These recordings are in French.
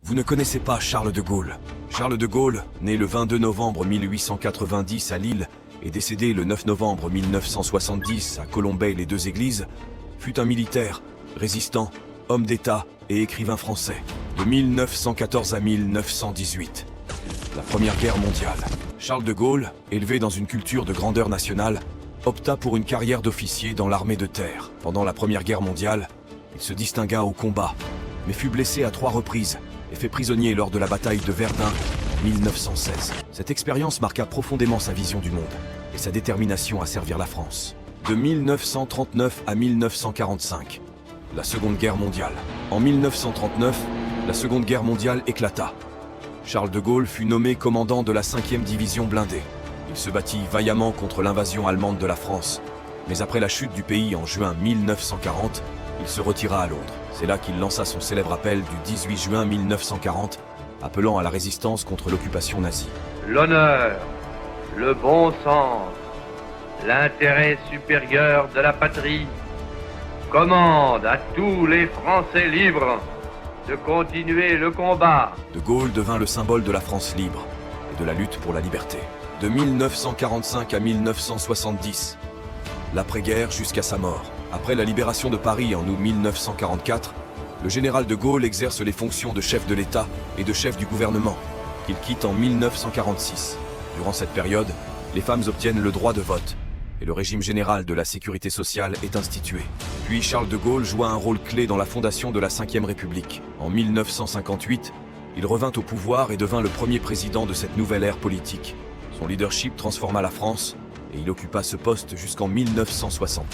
Vous ne connaissez pas Charles de Gaulle. Charles de Gaulle, né le 22 novembre 1890 à Lille et décédé le 9 novembre 1970 à Colombey-les-Deux-Églises, fut un militaire, résistant, homme d'État et écrivain français, de 1914 à 1918. La Première Guerre mondiale. Charles de Gaulle, élevé dans une culture de grandeur nationale, opta pour une carrière d'officier dans l'armée de terre. Pendant la Première Guerre mondiale, il se distingua au combat, mais fut blessé à 3 reprises et fait prisonnier lors de la bataille de Verdun, 1916. Cette expérience marqua profondément sa vision du monde et sa détermination à servir la France. De 1939 à 1945, la Seconde Guerre mondiale. En 1939, la Seconde Guerre mondiale éclata. Charles de Gaulle fut nommé commandant de la 5e division blindée. Il se battit vaillamment contre l'invasion allemande de la France, mais après la chute du pays en juin 1940, il se retira à Londres. C'est là qu'il lança son célèbre appel du 18 juin 1940, appelant à la résistance contre l'occupation nazie. L'honneur, le bon sens, l'intérêt supérieur de la patrie commandent à tous les Français libres de continuer le combat. De Gaulle devint le symbole de la France libre et de la lutte pour la liberté. De 1945 à 1970, l'après-guerre jusqu'à sa mort. Après la libération de Paris en août 1944, le général de Gaulle exerce les fonctions de chef de l'État et de chef du gouvernement, qu'il quitte en 1946. Durant cette période, les femmes obtiennent le droit de vote et le régime général de la sécurité sociale est institué. Puis Charles de Gaulle joua un rôle clé dans la fondation de la Ve République. En 1958, il revint au pouvoir et devint le premier président de cette nouvelle ère politique. Son leadership transforma la France et il occupa ce poste jusqu'en 1969.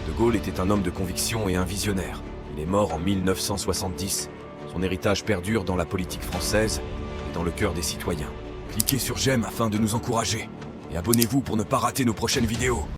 De Gaulle était un homme de conviction et un visionnaire. Il est mort en 1970. Son héritage perdure dans la politique française et dans le cœur des citoyens. Cliquez sur j'aime afin de nous encourager. Et abonnez-vous pour ne pas rater nos prochaines vidéos.